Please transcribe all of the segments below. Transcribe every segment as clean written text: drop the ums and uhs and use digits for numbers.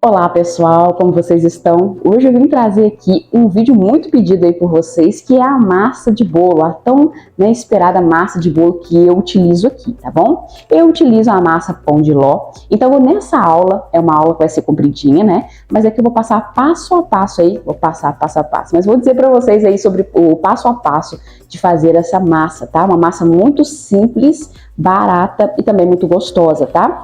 Olá pessoal, como vocês estão? Hoje eu vim trazer aqui um vídeo muito pedido aí por vocês, que é a massa de bolo, a tão esperada massa de bolo que eu utilizo aqui, tá bom? Eu utilizo a massa pão de ló, então nessa aula, é uma aula que vai ser compridinha, né? Mas aqui eu vou passar passo a passo aí, mas vou dizer para vocês aí sobre o passo a passo de fazer essa massa, tá? Uma massa muito simples, barata e também muito gostosa, tá?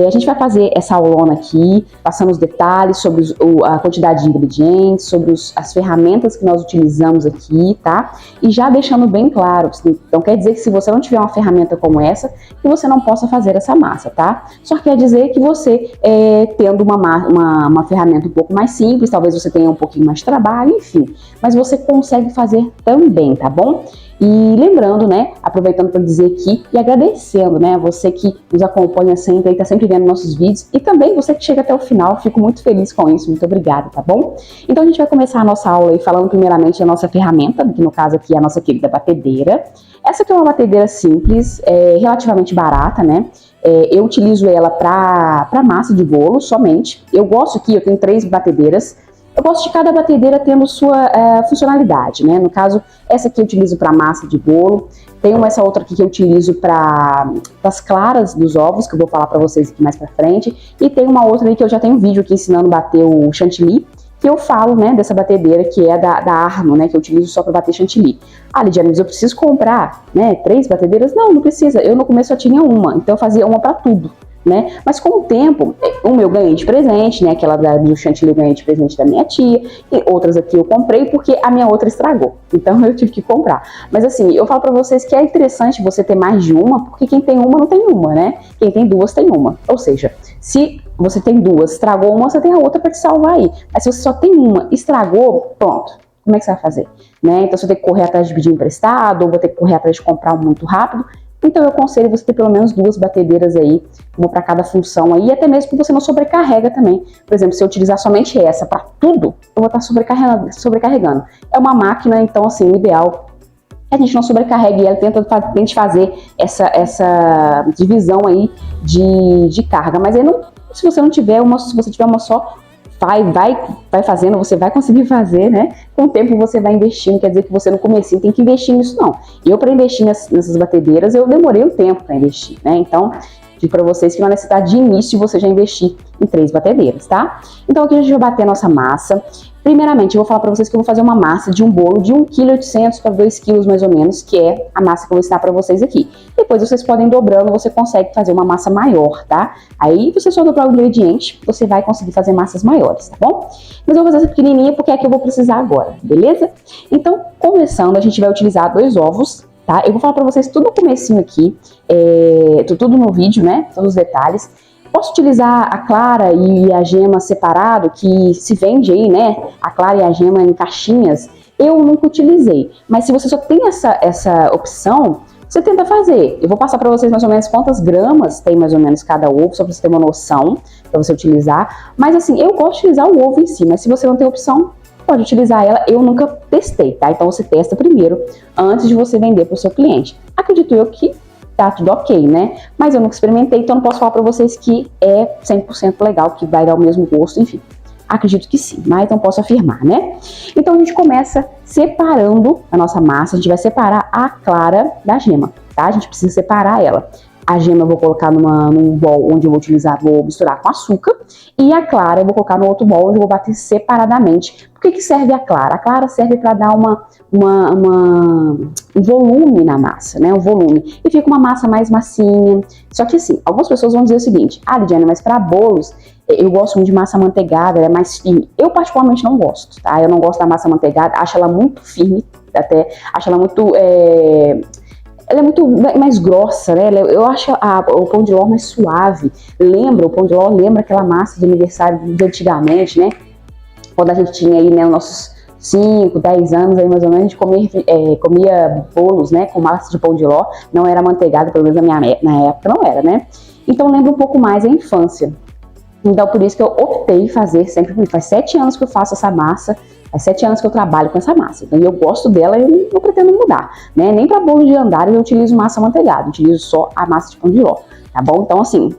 A gente vai fazer essa aulona aqui, passando os detalhes sobre a quantidade de ingredientes, sobre as ferramentas que nós utilizamos aqui, tá? E já deixando bem claro, então quer dizer que se você não tiver uma ferramenta como essa, que você não possa fazer essa massa, tá? Só quer dizer que você, tendo uma ferramenta um pouco mais simples, talvez você tenha um pouquinho mais de trabalho, enfim, mas você consegue fazer também, tá bom? E lembrando, né, aproveitando para dizer aqui e agradecendo, né, você que nos acompanha sempre, está sempre vendo nossos vídeos e também você que chega até o final, fico muito feliz com isso, muito obrigada, tá bom? Então a gente vai começar a nossa aula aí falando primeiramente da nossa ferramenta, que no caso aqui é a nossa querida batedeira. Essa aqui é uma batedeira simples, relativamente barata, né? Eu utilizo ela para massa de bolo somente. Eu gosto aqui, eu tenho 3 batedeiras. Eu gosto de cada batedeira tendo sua funcionalidade, né? No caso, essa aqui eu utilizo para massa de bolo. Tem essa outra aqui que eu utilizo para as claras dos ovos, que eu vou falar para vocês aqui mais para frente. E tem uma outra aí que eu já tenho um vídeo aqui ensinando a bater o chantilly, que eu falo, né, dessa batedeira que é da Arno, né, que eu utilizo só para bater chantilly. Ah, Lidiane, mas eu preciso comprar, né, 3 batedeiras? Não, não precisa. Eu no começo só tinha uma, então eu fazia uma para tudo. Né? Mas com o tempo, uma eu ganhei de presente, né? Aquela do chantilly eu ganhei de presente da minha tia, e outras aqui eu comprei porque a minha outra estragou, então eu tive que comprar. Mas assim, eu falo pra vocês que é interessante você ter mais de uma, porque quem tem uma não tem uma, né? Quem tem 2 tem uma, ou seja, se você tem 2, estragou uma, você tem a outra para te salvar aí. Mas se você só tem uma, estragou, pronto. Como é que você vai fazer? Né? Então você tem que correr atrás de pedir emprestado, ou vou ter que correr atrás de comprar um muito rápido. Então eu aconselho você ter pelo menos 2 batedeiras aí, uma para cada função aí, e até mesmo que você não sobrecarrega também. Por exemplo, se eu utilizar somente essa para tudo, eu vou estar sobrecarregando. É uma máquina, então assim, o ideal é que a gente não sobrecarregue ela, tente fazer essa divisão aí de carga. Mas aí não, se você tiver uma só, vai fazendo, você vai conseguir fazer, né? Com o tempo você vai investindo, quer dizer que você no comecinho tem que investir nisso, não. Eu, para investir nessas batedeiras, eu demorei um tempo para investir, né? Então, digo para vocês que não necessita de início você já investir em 3 batedeiras, tá? Então, aqui a gente vai bater a nossa massa. Primeiramente, eu vou falar para vocês que eu vou fazer uma massa de um bolo de 1,8 kg para 2 kg mais ou menos, que é a massa que eu vou ensinar para vocês aqui. Depois vocês podem dobrando, você consegue fazer uma massa maior, tá? Aí você só dobrar o ingrediente, você vai conseguir fazer massas maiores, tá bom? Mas eu vou fazer essa pequenininha porque é a que eu vou precisar agora, beleza? Então, começando, a gente vai utilizar 2 ovos, tá? Eu vou falar para vocês tudo no comecinho aqui, tudo no vídeo, né? Todos os detalhes. Posso utilizar a clara e a gema separado, que se vende aí, né? A clara e a gema em caixinhas. Eu nunca utilizei. Mas se você só tem essa opção, você tenta fazer. Eu vou passar para vocês mais ou menos quantas gramas tem mais ou menos cada ovo, só para você ter uma noção, para você utilizar. Mas assim, eu gosto de utilizar o ovo em si, mas se você não tem opção, pode utilizar ela. Eu nunca testei, tá? Então você testa primeiro, antes de você vender para o seu cliente. Acredito eu que tá tudo ok, né? Mas eu nunca experimentei, então não posso falar pra vocês que é 100% legal, que vai dar o mesmo gosto, enfim. Acredito que sim, mas não posso afirmar, né? Então a gente começa separando a nossa massa, a gente vai separar a clara da gema, tá? A gente precisa separar ela. A gema eu vou colocar num bol onde eu vou misturar com açúcar, e a clara eu vou colocar no outro bol onde eu vou bater separadamente. Por que serve a clara? A clara serve para dar um volume na massa, né? Um volume. E fica uma massa mais massinha. Só que assim, algumas pessoas vão dizer o seguinte: ah, Lidiane, mas para bolos, eu gosto muito de massa amanteigada, ela é mais firme. Eu particularmente não gosto, tá? Eu não gosto da massa amanteigada, acho ela muito firme, até acho ela muito... ela é muito mais grossa, né? Eu acho o pão de ló mais suave. O pão de ló lembra aquela massa de aniversário de antigamente, né? Quando a gente tinha aí, né, nossos 5, 10 anos aí mais ou menos, a gente comia bolos, né, com massa de pão de ló. Não era manteigada, pelo menos na época não era, né? Então lembra um pouco mais a infância. Então por isso que eu optei em fazer sempre. Faz 7 anos que eu faço essa massa. Faz 7 anos que eu trabalho com essa massa, então eu gosto dela e não pretendo mudar, né? Nem para bolo de andares eu utilizo massa amanteigada, eu utilizo só a massa de pão de ló, tá bom? Então assim,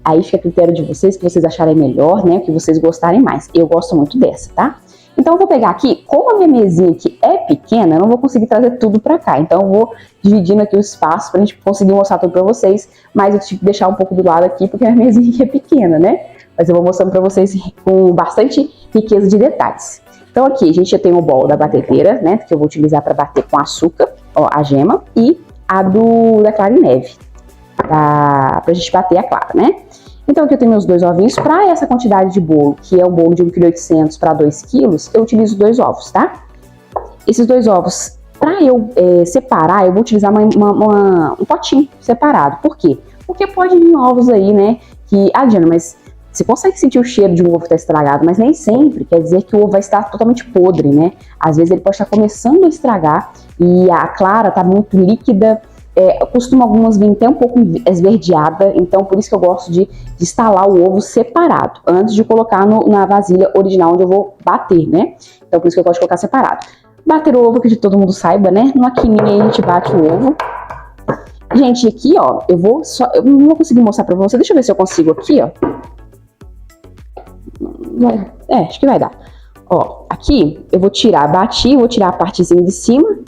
Aí fica a critério de vocês, que vocês acharem melhor, né? O que vocês gostarem mais. Eu gosto muito dessa, tá? Então eu vou pegar aqui, como a minha mesinha aqui é pequena, eu não vou conseguir trazer tudo pra cá. Então eu vou dividindo aqui o espaço pra gente conseguir mostrar tudo pra vocês. Mas eu tive que deixar um pouco do lado aqui, porque a minha mesinha aqui é pequena, né? Mas eu vou mostrando pra vocês com bastante riqueza de detalhes. Então aqui a gente já tem o bol da batedeira, né? Que eu vou utilizar pra bater com açúcar, ó, a gema. E a da clara em neve, pra gente bater a clara, né? Então aqui eu tenho meus 2 ovinhos. Para essa quantidade de bolo, que é um bolo de 1,8 kg para 2 kg, eu utilizo 2 ovos, tá? Esses 2 ovos, para eu separar, eu vou utilizar um potinho separado. Por quê? Porque pode vir ovos aí, né? Que, Diana, mas você consegue sentir o cheiro de um ovo que está estragado, mas nem sempre quer dizer que o ovo vai estar totalmente podre, né? Às vezes ele pode estar começando a estragar e a clara está muito líquida. Costuma algumas vir até um pouco esverdeada, então por isso que eu gosto de instalar o ovo separado, antes de colocar na vasilha original onde eu vou bater, né? Então por isso que eu gosto de colocar separado. Bater o ovo, que todo mundo saiba, né? Numa quininha a gente bate o ovo. Gente, aqui, ó, eu não vou conseguir mostrar pra você, deixa eu ver se eu consigo aqui, ó. Acho que vai dar. Ó, aqui eu vou tirar, bati, vou tirar a partezinha de cima.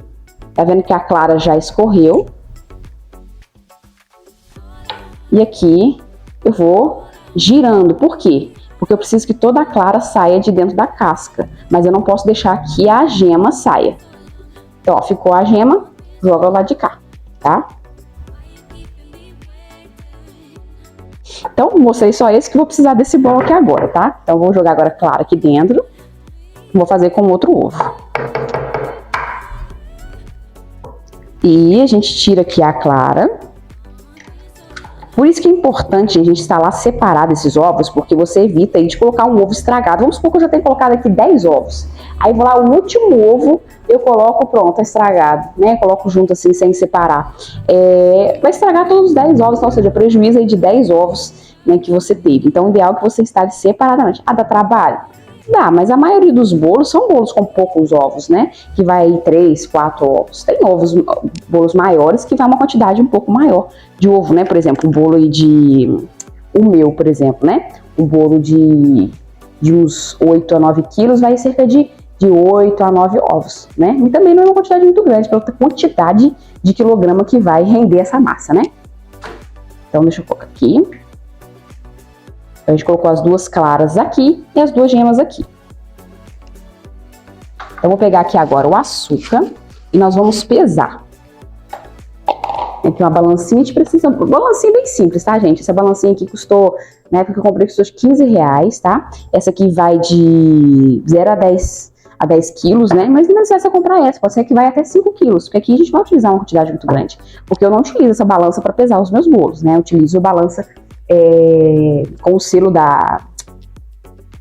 Tá vendo que a clara já escorreu. E aqui eu vou girando. Por quê? Porque eu preciso que toda a clara saia de dentro da casca. Mas eu não posso deixar que a gema saia. Então, ó, ficou a gema, joga lá de cá, tá? Então, mostrei só esse que eu vou precisar desse bolo aqui agora, tá? Então, vou jogar agora a clara aqui dentro. Vou fazer com outro ovo. E a gente tira aqui a clara. Por isso que é importante a gente instalar separado esses ovos, porque você evita aí de colocar um ovo estragado. Vamos supor que eu já tenho colocado aqui 10 ovos. Aí vou lá, o último ovo, eu coloco, pronto, é estragado, né? Coloco junto assim, sem separar. Vai estragar todos os 10 ovos, então, ou seja, prejuízo aí de 10 ovos, né, que você teve. Então, o ideal é que você instale separadamente. Dá trabalho? Dá, mas a maioria dos bolos são bolos com poucos ovos, né? Que vai 3, 4 ovos. Tem bolos maiores que vai uma quantidade um pouco maior de ovo, né? Por exemplo, o bolo aí o meu, por exemplo, né? O bolo de uns 8 a 9 quilos vai cerca de 8 a 9 ovos, né? E também não é uma quantidade muito grande, pela quantidade de quilograma que vai render essa massa, né? Então, deixa eu colocar aqui. A gente colocou as 2 claras aqui e as 2 gemas aqui. Eu vou pegar aqui agora o açúcar e nós vamos pesar. Aqui uma balancinha, a gente precisa... Balancinha bem simples, tá, gente? Essa balancinha aqui custou... Na época que eu comprei, custou R$15, tá? Essa aqui vai de 0 a 10 quilos, né? Mas não necessita comprar essa, pode ser que vai até 5 quilos, porque aqui a gente vai utilizar uma quantidade muito grande. Porque eu não utilizo essa balança para pesar os meus bolos, né? Eu utilizo a balança com o selo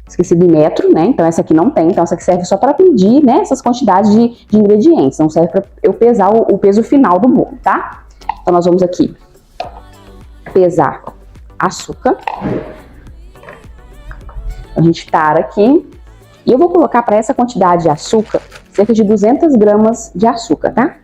esqueci de metro, né? Então essa aqui não tem, então essa aqui serve só para medir, né, essas quantidades de ingredientes, não serve para eu pesar o peso final do bolo, tá? Então nós vamos aqui pesar açúcar. A gente tara aqui e eu vou colocar para essa quantidade de açúcar cerca de 200 gramas de açúcar, tá?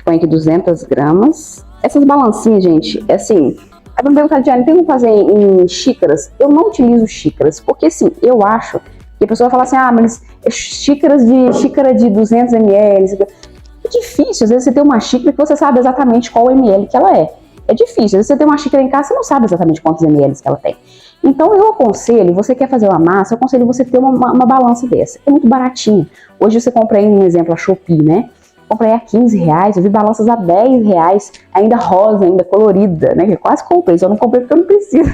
Põe aqui 200 gramas. Essas balancinhas, gente, assim, aí vamos perguntar, Diana, tem como fazer em xícaras? Eu não utilizo xícaras, porque assim, eu acho que a pessoa vai falar assim, mas xícara de 200 ml, é difícil, às vezes você tem uma xícara que você sabe exatamente qual ml que ela é. É difícil, às vezes você tem uma xícara em casa, você não sabe exatamente quantos ml que ela tem. Então eu aconselho, você quer fazer uma massa, eu aconselho você ter uma balança dessa. É muito baratinho. Hoje você compra aí, um exemplo, a Shopee, né? Comprei a R$15, eu vi balanças a R$10, ainda rosa, ainda colorida, né? Que eu quase comprei, só não comprei porque eu não preciso.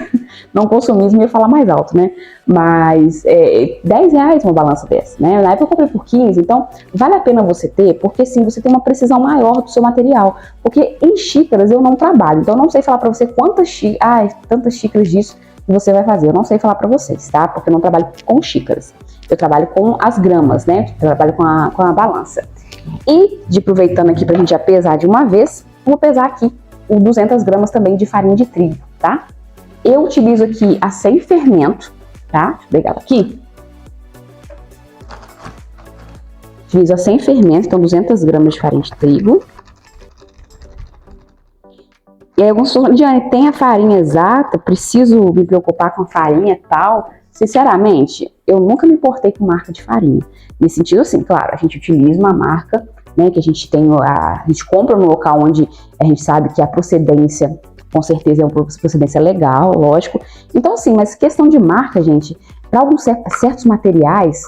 Não consumismo ia falar mais alto, né? Mas R$10 uma balança dessa, né? Na época eu comprei por 15, então vale a pena você ter, porque sim, você tem uma precisão maior do seu material. Porque em xícaras eu não trabalho, então eu não sei falar pra você tantas xícaras disso que você vai fazer. Eu não sei falar pra vocês, tá? Porque eu não trabalho com xícaras. Eu trabalho com as gramas, né? Eu trabalho com a balança. E, aproveitando aqui pra gente já pesar de uma vez, vou pesar aqui os 200 gramas também de farinha de trigo, tá? Eu utilizo aqui a sem fermento, tá? Deixa eu pegar ela aqui. Utilizo a sem fermento, então 200 gramas de farinha de trigo. E aí alguns falam, Diane, tem a farinha exata? Preciso me preocupar com a farinha e tal? Sinceramente, eu nunca me importei com marca de farinha. Nesse sentido, assim, claro, a gente utiliza uma marca, né, que a gente compra no local onde a gente sabe que a procedência, com certeza, é uma procedência legal, lógico. Então, assim, mas questão de marca, gente, para alguns certos materiais,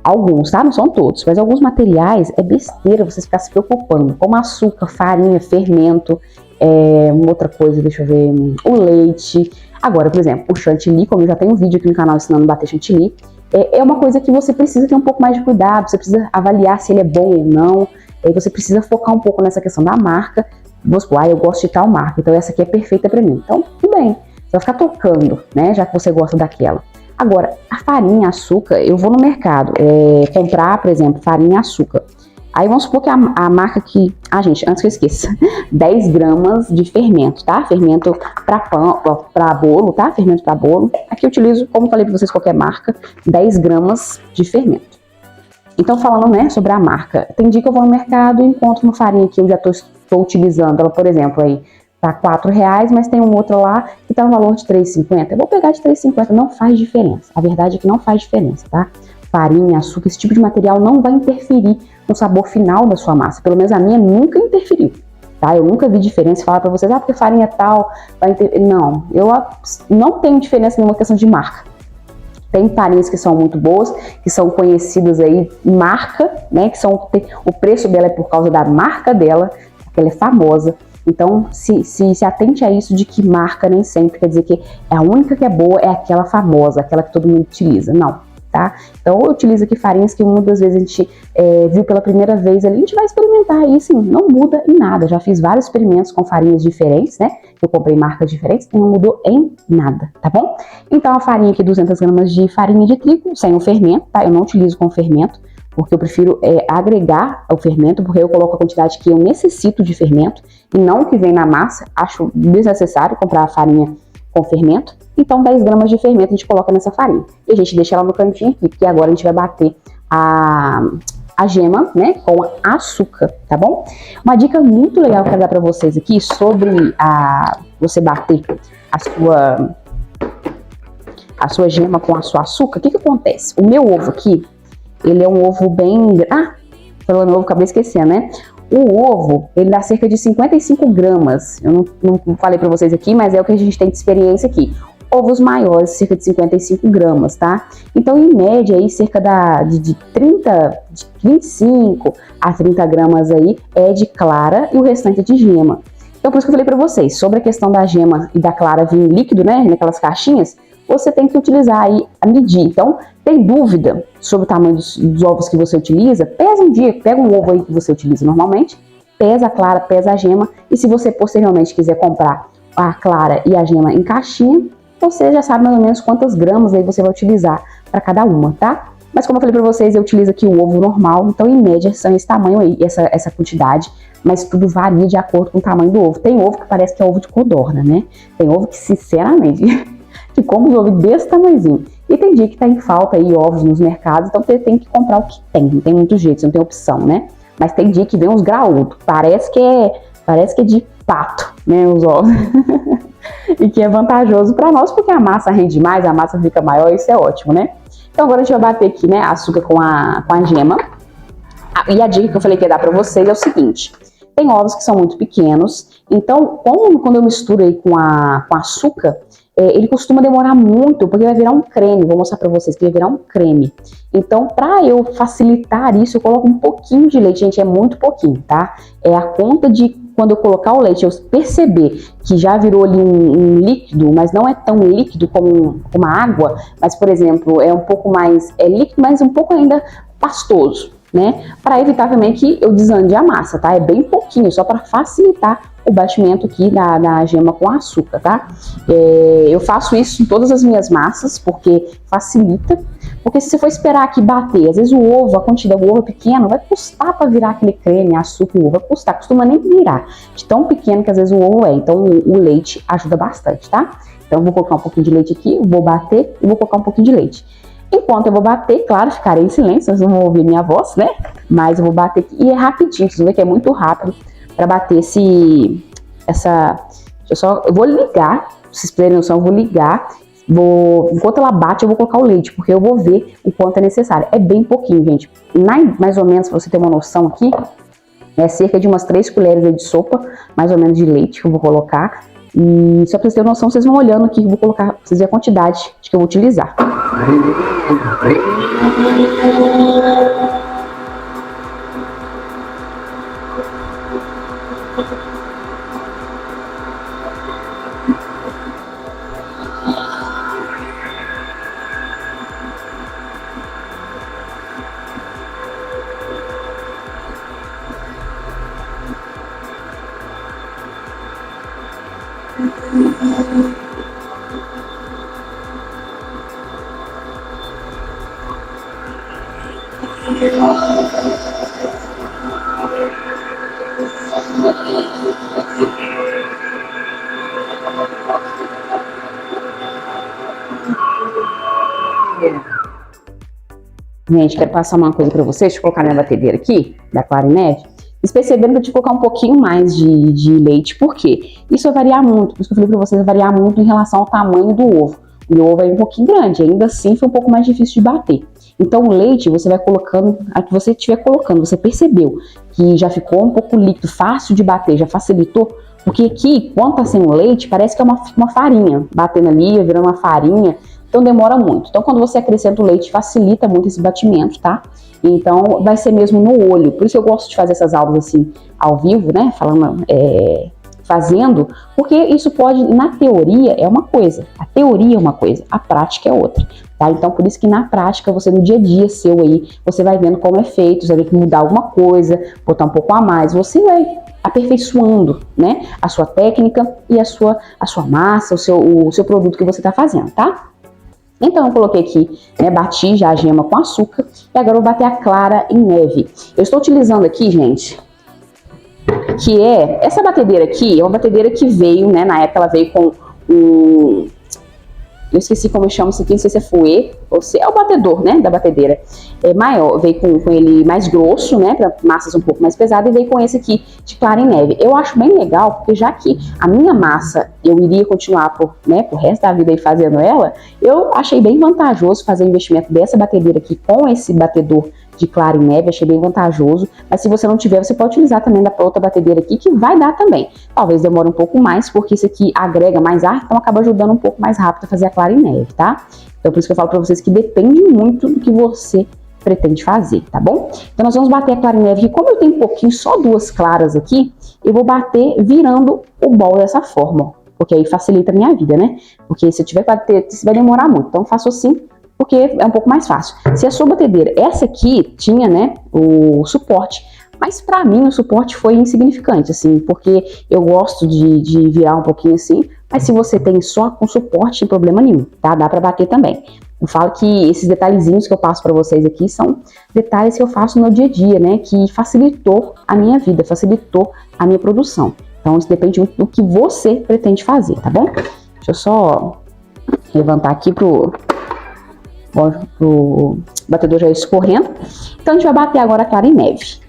alguns, tá? Não são todos, mas alguns materiais é besteira você ficar se preocupando, como açúcar, farinha, fermento, outra coisa, deixa eu ver, o leite. Agora, por exemplo, o chantilly, como eu já tenho um vídeo aqui no canal ensinando a bater chantilly, é uma coisa que você precisa ter um pouco mais de cuidado, você precisa avaliar se ele é bom ou não, você precisa focar um pouco nessa questão da marca. Vamos supor, eu gosto de tal marca, então essa aqui é perfeita para mim. Então, tudo bem, você vai ficar tocando, né, já que você gosta daquela. Agora, a farinha, açúcar, eu vou no mercado comprar, por exemplo, farinha e açúcar. Aí vamos supor que a marca que... gente, antes que eu esqueça, 10 gramas de fermento, tá? Fermento para pão, para bolo, tá? Fermento para bolo. Aqui eu utilizo, como falei para vocês, qualquer marca, 10 gramas de fermento. Então, falando, né, sobre a marca, tem dia que eu vou no mercado e encontro uma farinha que eu já estou utilizando, ela, por exemplo, aí tá R$4, mas tem um outro lá que tá no valor de R$3,50. Eu vou pegar de R$3,50, não faz diferença. A verdade é que não faz diferença, tá? Farinha, açúcar, esse tipo de material não vai interferir no sabor final da sua massa. Pelo menos a minha nunca interferiu, tá? Eu nunca vi diferença. Falar pra vocês, porque farinha tal vai interferir. Não, eu não tenho diferença nenhuma questão de marca. Tem farinhas que são muito boas, que são conhecidas aí, marca, né? Que o preço dela é por causa da marca dela, que ela é famosa. Então, se atente a isso de que marca nem sempre quer dizer que a única que é boa é aquela famosa, aquela que todo mundo utiliza. Não, tá? Então, eu utilizo aqui farinhas que muitas vezes a gente viu pela primeira vez ali, a gente vai experimentar e assim, não muda em nada. Já fiz vários experimentos com farinhas diferentes, né? Eu comprei marcas diferentes e não mudou em nada, tá bom? Então, a farinha aqui, 200 gramas de farinha de trigo, sem o fermento, tá? Eu não utilizo com fermento, porque eu prefiro agregar o fermento, porque eu coloco a quantidade que eu necessito de fermento e não o que vem na massa. Acho desnecessário comprar a farinha com fermento. Então, 10 gramas de fermento a gente coloca nessa farinha. E a gente deixa ela no cantinho aqui, porque agora a gente vai bater a gema, né, com açúcar, tá bom? Uma dica muito legal que eu quero dar pra vocês aqui sobre você bater a sua gema com a sua açúcar. O que acontece? O meu ovo aqui, ele é um ovo bem... falando ovo, acabei esquecendo, né? O ovo, ele dá cerca de 55 gramas. Eu não falei pra vocês aqui, mas é o que a gente tem de experiência aqui. Ovos maiores, cerca de 55 gramas, tá? Então, em média, aí, cerca de 25 a 30 gramas aí é de clara e o restante é de gema. Então, por isso que eu falei pra vocês, sobre a questão da gema e da clara vir líquido, né, naquelas caixinhas, você tem que utilizar aí a medir. Então, tem dúvida sobre o tamanho dos ovos que você utiliza? Pesa um dia, pega um ovo aí que você utiliza normalmente, pesa a clara, pesa a gema, e se você posteriormente quiser comprar a clara e a gema em caixinha, você já sabe mais ou menos quantas gramas aí você vai utilizar para cada uma, tá? Mas como eu falei para vocês, eu utilizo aqui o ovo normal, então em média são esse tamanho aí, essa quantidade, mas tudo varia de acordo com o tamanho do ovo. Tem ovo que parece que é ovo de codorna, né? Tem ovo que, sinceramente, que come os ovos desse tamanhozinho. E tem dia que tá em falta aí ovos nos mercados, então você tem que comprar o que tem, não tem muito jeito, você não tem opção, né? Mas tem dia que vem uns graúdos, parece que é de pato, né, os ovos. E que é vantajoso para nós, porque a massa rende mais, a massa fica maior, isso é ótimo, né? Então agora a gente vai bater aqui, né, açúcar com a gema. E a dica que eu falei que ia dar para vocês é o seguinte: tem ovos que são muito pequenos, então quando eu misturo aí com açúcar, ele costuma demorar muito, porque vai virar um creme. Vou mostrar pra vocês que vai virar um creme. Então, pra eu facilitar isso, eu coloco um pouquinho de leite. Gente, é muito pouquinho, tá? É a conta de quando eu colocar o leite, eu perceber que já virou ali um líquido, mas não é tão líquido como uma água. Mas, por exemplo, é um pouco mais líquido, mas um pouco ainda pastoso, né? Para evitar também que eu desande a massa, tá? É bem pouquinho, só para facilitar o batimento aqui da gema com açúcar, tá? Eu faço isso em todas as minhas massas, porque facilita. Porque se você for esperar aqui bater, às vezes o ovo, a quantidade do ovo é pequeno, vai custar para virar aquele creme, açúcar e ovo, vai custar, costuma nem virar, de tão pequeno que às vezes o ovo é. Então o leite ajuda bastante, tá? Então eu vou colocar um pouquinho de leite aqui, vou bater e vou colocar um pouquinho de leite. Enquanto eu vou bater, claro, ficarei em silêncio, vocês não vão ouvir minha voz, né? Mas eu vou bater aqui, e é rapidinho, vocês vão ver que é muito rápido para bater Eu vou ligar, pra vocês terem noção, eu vou ligar. Enquanto ela bate, eu vou colocar o leite, porque eu vou ver o quanto é necessário. É bem pouquinho, gente. Mais ou menos, pra você ter uma noção aqui, é cerca de umas 3 colheres aí de sopa, mais ou menos, de leite que eu vou colocar. E só pra vocês terem noção, vocês vão olhando aqui, eu vou colocar, pra vocês verem a quantidade de que eu vou utilizar. Gente, quero passar uma coisa pra vocês. Deixa eu colocar minha batedeira aqui, da Clara em Neve. Vocês perceberam que eu tive que colocar um pouquinho mais de leite. Por quê? Isso vai variar muito. Por isso que eu falei pra vocês, vai variar muito em relação ao tamanho do ovo. O ovo é um pouquinho grande, ainda assim foi um pouco mais difícil de bater. Então o leite você vai colocando, a que você estiver colocando, você percebeu que já ficou um pouco líquido, fácil de bater, já facilitou. Porque aqui, quando tá sem o leite, parece que é uma farinha, batendo ali, virando uma farinha. Então demora muito. Então quando você acrescenta o leite, facilita muito esse batimento, tá? Então vai ser mesmo no olho. Por isso eu gosto de fazer essas aulas assim, ao vivo, né? Fazendo, porque isso pode, na teoria é uma coisa, a teoria é uma coisa, a prática é outra, tá? Então por isso que na prática, você no dia a dia seu aí, você vai vendo como é feito, você vai ter que mudar alguma coisa, botar um pouco a mais, você vai aperfeiçoando, né? A sua técnica e a sua massa, o seu produto que você tá fazendo, tá? Então eu coloquei aqui, né, bati já a gema com açúcar e agora eu vou bater a clara em neve. Eu estou utilizando aqui, gente, que é essa batedeira aqui, é uma batedeira que veio, né, na época ela veio com eu esqueci como eu chamo isso aqui, não sei se é fouet ou se é o batedor, né, da batedeira. É maior, veio com ele mais grosso, né, para massas um pouco mais pesadas, e veio com esse aqui de clara em neve. Eu acho bem legal, porque já que a minha massa eu iria continuar por resto da vida aí fazendo ela, eu achei bem vantajoso fazer o investimento dessa batedeira aqui com esse batedor de clara em neve, achei bem vantajoso, mas se você não tiver, você pode utilizar também da outra batedeira aqui, que vai dar também. Talvez demore um pouco mais, porque isso aqui agrega mais ar, então acaba ajudando um pouco mais rápido a fazer a clara em neve, tá? Então por isso que eu falo pra vocês que depende muito do que você pretende fazer, tá bom? Então nós vamos bater a clara em neve aqui. Como eu tenho um pouquinho, só 2 claras aqui, eu vou bater virando o bol dessa forma, ó, porque aí facilita a minha vida, né? Porque se eu tiver que bater, isso vai demorar muito, então eu faço assim, porque é um pouco mais fácil. Se a sua batedeira, essa aqui tinha, né, o suporte, mas pra mim o suporte foi insignificante, assim, porque eu gosto de virar um pouquinho assim, mas se você tem só com suporte, não tem problema nenhum, tá? Dá pra bater também. Eu falo que esses detalhezinhos que eu passo pra vocês aqui são detalhes que eu faço no dia a dia, né, que facilitou a minha vida, facilitou a minha produção. Então isso depende muito do que você pretende fazer, tá bom? Deixa eu só levantar aqui pro batedor já escorrendo. Então a gente vai bater agora a clara em neve.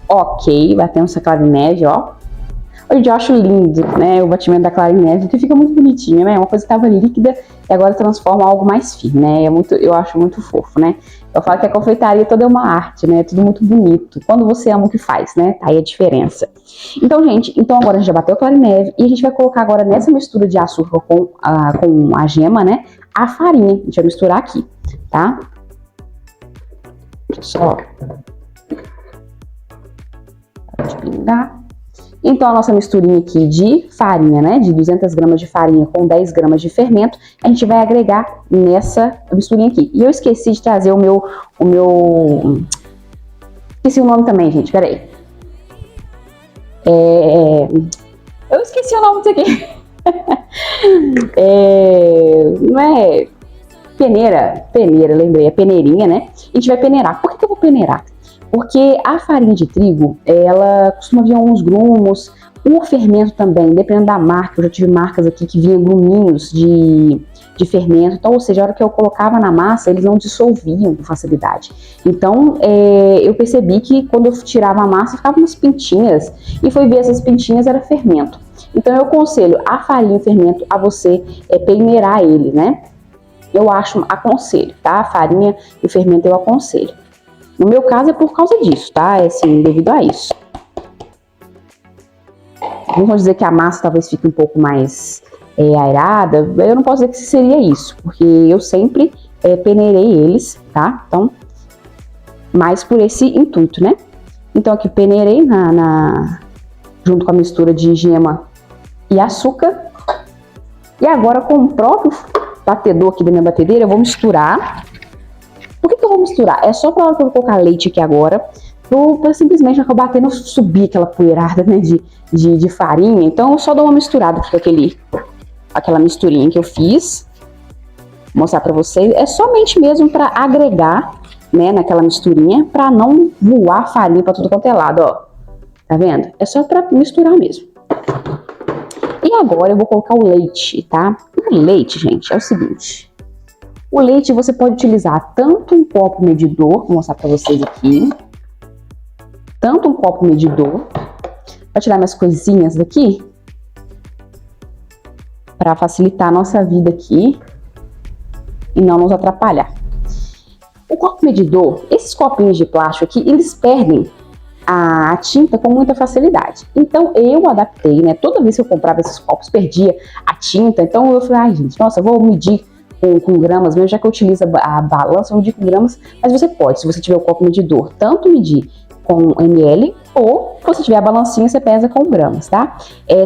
Ok, batemos essa clara em neve, ó. Hoje eu acho lindo, né, o batimento da clara em neve, que fica muito bonitinho, né, uma coisa que estava líquida e agora transforma em algo mais firme, né, eu acho muito fofo, né. Eu falo que a confeitaria toda é uma arte, né? É tudo muito bonito. Quando você ama o que faz, né? Tá aí a diferença. Então, gente, agora a gente já bateu a clara em neve e a gente vai colocar agora nessa mistura de açúcar com a gema, né? A farinha. A gente vai misturar aqui, tá? Só. Pode pingar. Então, a nossa misturinha aqui de farinha, né, de 200 gramas de farinha com 10 gramas de fermento, a gente vai agregar nessa misturinha aqui. E eu esqueci de trazer o meu... Esqueci o nome também, gente, peraí. Eu esqueci o nome disso aqui. Não é... Peneira, lembrei, é peneirinha, né? A gente vai peneirar. Por que eu vou peneirar? Porque a farinha de trigo, ela costuma vir alguns grumos, o fermento também, dependendo da marca, eu já tive marcas aqui que vinham gruminhos de fermento, então, ou seja, a hora que eu colocava na massa, eles não dissolviam com facilidade. Então, eu percebi que quando eu tirava a massa, ficavam umas pintinhas, e foi ver essas pintinhas, era fermento. Então, eu aconselho a farinha e o fermento a você peneirar ele, né? Aconselho, tá? A farinha e o fermento eu aconselho. No meu caso é por causa disso, tá? É assim, devido a isso. Vamos dizer que a massa talvez fique um pouco mais aerada. Eu não posso dizer que seria isso, porque eu sempre peneirei eles, tá? Então, mais por esse intuito, né? Então aqui peneirei junto com a mistura de gema e açúcar. E agora com o próprio batedor aqui da minha batedeira, eu vou misturar. Por que eu vou misturar? É só para hora que eu vou colocar leite aqui agora, para simplesmente na que eu bater não subir aquela poeirada, né, de farinha. Então eu só dou uma misturada aqui com aquela misturinha que eu fiz. Vou mostrar para vocês. É somente mesmo para agregar, né, naquela misturinha, para não voar farinha para tudo quanto é lado, ó. Tá vendo? É só para misturar mesmo. E agora eu vou colocar o leite, tá? O leite, gente, é o seguinte. O leite você pode utilizar tanto um copo medidor, vou mostrar para vocês aqui. Tanto um copo medidor, para tirar minhas coisinhas daqui, para facilitar a nossa vida aqui e não nos atrapalhar. O copo medidor, esses copinhos de plástico aqui, eles perdem a tinta com muita facilidade. Então eu adaptei, né? Toda vez que eu comprava esses copos, perdia a tinta. Então eu falei, ai gente, nossa, eu vou medir com gramas mesmo, já que eu utilizo a balança, eu medir com gramas, mas você pode, se você tiver o copo medidor, tanto medir com ml, ou se você tiver a balancinha, você pesa com gramas, tá?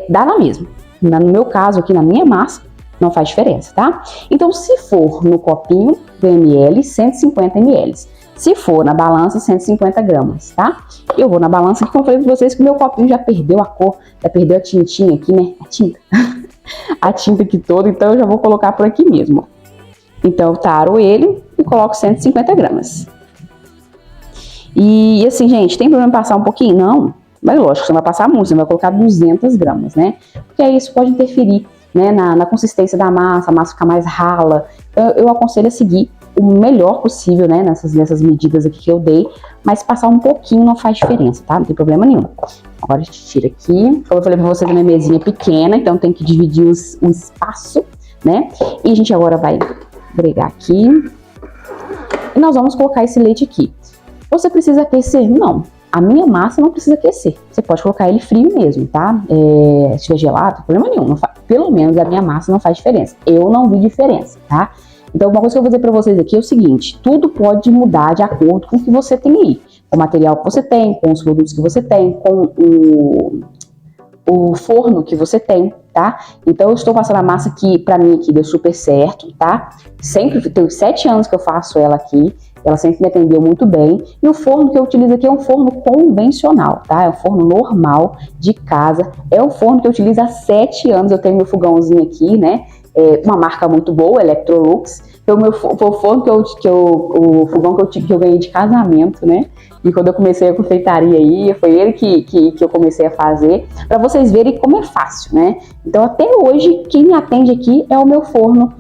Dá na mesma. No meu caso aqui, na minha massa, não faz diferença, tá? Então, se for no copinho do ml, 150 ml. Se for na balança, 150 gramas, tá? Eu vou na balança, que como eu falei pra vocês, que o meu copinho já perdeu a cor, já perdeu a tintinha aqui, né? A tinta. A tinta aqui toda, então eu já vou colocar por aqui mesmo. Então, eu taro ele e coloco 150 gramas. E assim, gente, tem problema passar um pouquinho? Não. Mas lógico, você não vai passar muito, você vai colocar 200 gramas, né? Porque aí isso pode interferir, né, na consistência da massa, a massa ficar mais rala. Então, eu aconselho a seguir o melhor possível, né, nessas medidas aqui que eu dei, mas passar um pouquinho não faz diferença, tá? Não tem problema nenhum. Agora a gente tira aqui. Como eu falei pra vocês, a minha mesinha é pequena, então tem que dividir o espaço, né? E a gente agora vai agregar aqui. E nós vamos colocar esse leite aqui. Você precisa aquecer? Não. A minha massa não precisa aquecer. Você pode colocar ele frio mesmo, tá? Se estiver gelado, não tem problema nenhum. Pelo menos a minha massa não faz diferença. Eu não vi diferença, tá? Então, uma coisa que eu vou dizer pra vocês aqui é o seguinte. Tudo pode mudar de acordo com o que você tem aí. Com o material que você tem, com os produtos que você tem, com o forno que você tem, tá? Então, eu estou passando a massa que, pra mim, aqui deu super certo, tá? Sempre, tem 7 anos que eu faço ela aqui. Ela sempre me atendeu muito bem. E o forno que eu utilizo aqui é um forno convencional, tá? É um forno normal, de casa. É um forno que eu utilizo há 7 anos. Eu tenho meu fogãozinho aqui, né? Uma marca muito boa, Electrolux. Então, o forno o fogão que eu ganhei de casamento, né? E quando eu comecei a confeitaria aí, foi ele que eu comecei a fazer, para vocês verem como é fácil, né? Então, até hoje, quem me atende aqui é o meu forno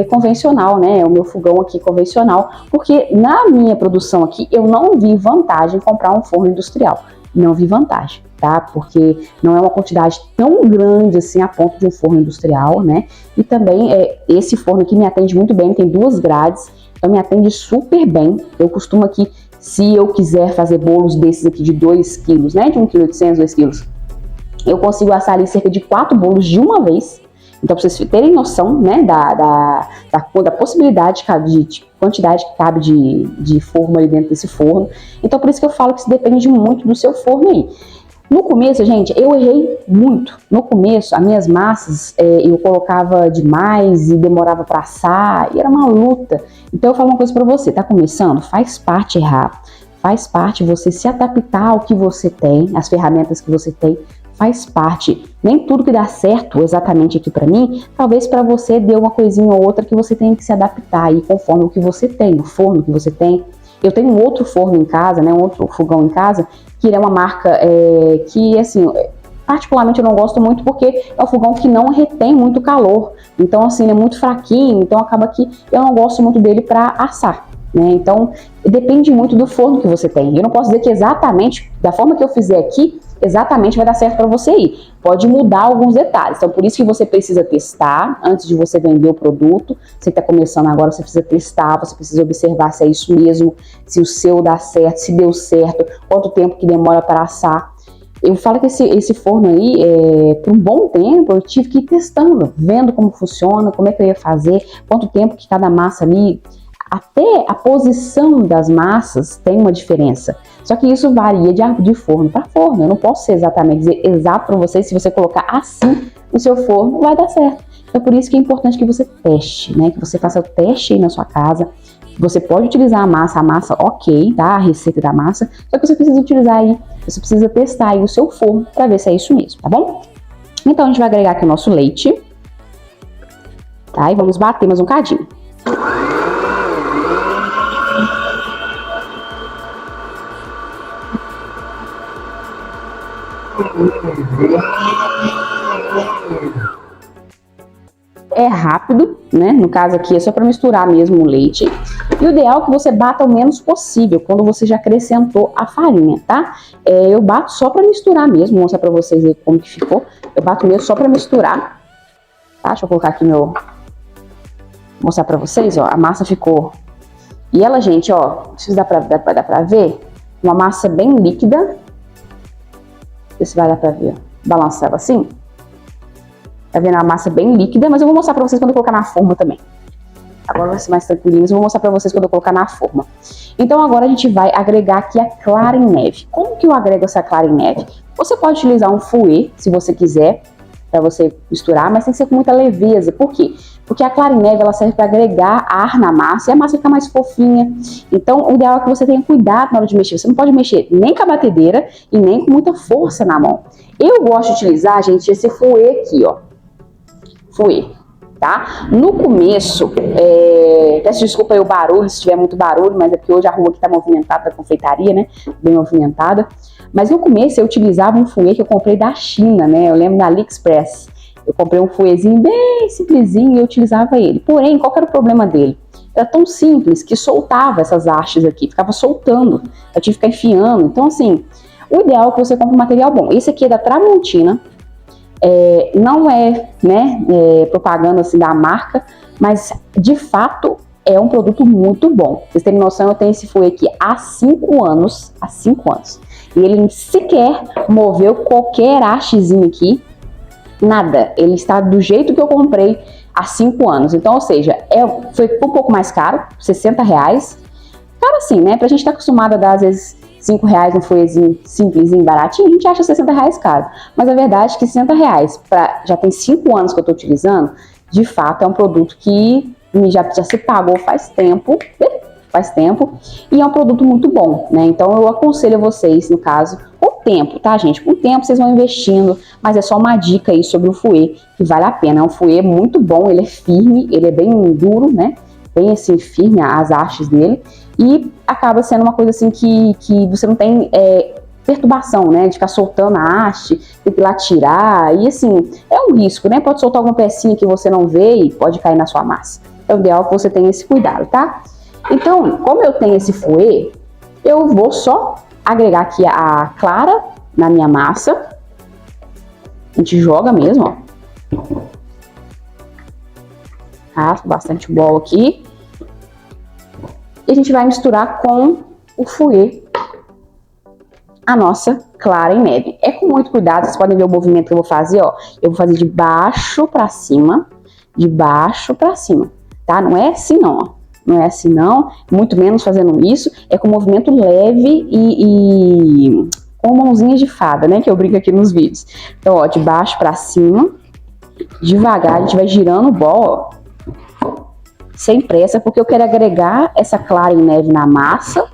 convencional, né? É o meu fogão aqui convencional, porque na minha produção aqui, eu não vi vantagem em comprar um forno industrial. Não vi vantagem, tá? Porque não é uma quantidade tão grande assim a ponto de um forno industrial, né? E também esse forno aqui me atende muito bem, tem 2 grades. então me atende super bem. Eu costumo aqui, se eu quiser fazer bolos desses aqui de 2 quilos, né, de 1,8 kg, 2 quilos, eu consigo assar ali cerca de 4 bolos de uma vez. Então, para vocês terem noção, né, da possibilidade de quantidade que cabe de forma ali dentro desse forno. Então, por isso que eu falo que isso depende muito do seu forno aí. No começo, gente, eu errei muito. No começo, as minhas massas, eu colocava demais e demorava para assar, e era uma luta. Então, eu falo uma coisa para você, tá começando? Faz parte errar. Faz parte você se adaptar ao que você tem, às ferramentas que você tem. Faz parte. Nem tudo que dá certo exatamente aqui para mim, talvez para você dê uma coisinha ou outra que você tenha que se adaptar aí conforme o que você tem, o forno que você tem. Eu tenho um outro forno em casa, né, um outro fogão em casa, que é uma marca que, assim, particularmente eu não gosto muito porque é um fogão que não retém muito calor. Então, assim, ele é muito fraquinho, então acaba que eu não gosto muito dele para assar. Né? Então, depende muito do forno que você tem. Eu não posso dizer que exatamente, da forma que eu fizer aqui, exatamente vai dar certo para você ir. Pode mudar alguns detalhes. Então, por isso que você precisa testar antes de você vender o produto. Você que está começando agora, você precisa testar, você precisa observar se é isso mesmo, se o seu dá certo, se deu certo, quanto tempo que demora para assar. Eu falo que esse forno aí, por um bom tempo, eu tive que ir testando, vendo como funciona, como é que eu ia fazer, quanto tempo que cada massa ali... Até a posição das massas tem uma diferença. Só que isso varia de forno para forno. Eu não posso ser exatamente dizer exato para você, se você colocar assim no seu forno, vai dar certo. Então, por isso que é importante que você teste, né? Que você faça o teste aí na sua casa. Você pode utilizar a massa ok, tá? A receita da massa. Só que você precisa utilizar aí, você precisa testar aí o seu forno para ver se é isso mesmo, tá bom? Então, a gente vai agregar aqui o nosso leite, tá? E vamos bater mais um cadinho. É rápido, né? No caso aqui é só para misturar mesmo o leite. E o ideal é que você bata o menos possível quando você já acrescentou a farinha, tá? Eu bato só para misturar mesmo, vou mostrar para vocês aí como que ficou. Eu bato mesmo só para misturar, tá? Deixa eu colocar aqui mostrar para vocês, ó. A massa ficou. E ela, gente, ó, não sei se dá pra ver, uma massa bem líquida. Não sei se vai dar pra ver, balançar ela assim. Tá vendo a massa bem líquida, mas eu vou mostrar pra vocês quando eu colocar na forma também. Agora vai ser mais tranquilinho, mas eu vou mostrar pra vocês quando eu colocar na forma. Então agora a gente vai agregar aqui a clara em neve. Como que eu agrego essa clara em neve? Você pode utilizar um fouet, se você quiser, pra você misturar, mas tem que ser com muita leveza. Por quê? Porque a clara em neve, ela serve para agregar ar na massa e a massa fica mais fofinha. Então, o ideal é que você tenha cuidado na hora de mexer. Você não pode mexer nem com a batedeira e nem com muita força na mão. Eu gosto de utilizar, gente, esse fouet aqui, ó. Fouet, tá? No começo, peço desculpa aí o barulho, se tiver muito barulho, mas é porque hoje a rua aqui tá movimentada, da confeitaria, né? Bem movimentada. Mas no começo eu utilizava um fouet que eu comprei da China, né? Eu lembro da AliExpress. Eu comprei um fouetzinho bem simplesinho e eu utilizava ele. Porém, qual que era o problema dele? Era tão simples que soltava essas hastes aqui, ficava soltando. Eu tive que ficar enfiando. Então, assim, o ideal é que você compre um material bom. Esse aqui é da Tramontina. Não é, né, propaganda assim da marca, mas de fato é um produto muito bom. Vocês terem noção, eu tenho esse fouet aqui há 5 anos. Há 5 anos. E ele sequer moveu qualquer hastezinho aqui. Nada, ele está do jeito que eu comprei há 5 anos. Então, ou seja, foi um pouco mais caro, R$60. Caro assim, né? Pra gente estar acostumado a dar, às vezes, R$5 um fouetzinho simplesinho, baratinho, a gente acha R$60 caro. Mas a verdade é que R$60, já tem 5 anos que eu estou utilizando, de fato é um produto que já se pagou faz tempo, e é um produto muito bom, né? Então eu aconselho a vocês, no caso, com o tempo, tá, gente? Com o tempo vocês vão investindo, mas é só uma dica aí sobre o fouet que vale a pena. É um fouet muito bom, ele é firme, ele é bem duro, né? Bem assim, firme as hastes dele, e acaba sendo uma coisa assim que você não tem perturbação, né? De ficar soltando a haste, tem que ir lá tirar, e assim, é um risco, né? Pode soltar alguma pecinha que você não vê e pode cair na sua massa. É o ideal que você tenha esse cuidado, tá? Então, como eu tenho esse fouet, eu vou só agregar aqui a clara na minha massa. A gente joga mesmo, ó. Raspa bastante bol aqui. E a gente vai misturar com o fouet a nossa clara em neve. É com muito cuidado, vocês podem ver o movimento que eu vou fazer, ó. Eu vou fazer de baixo pra cima, tá? Não é assim não, ó. Não é assim não, muito menos fazendo isso. É com movimento leve e com mãozinhas de fada, né? Que eu brinco aqui nos vídeos. Então, ó, de baixo pra cima, devagar, a gente vai girando o bol, ó, sem pressa, porque eu quero agregar essa clara em neve na massa,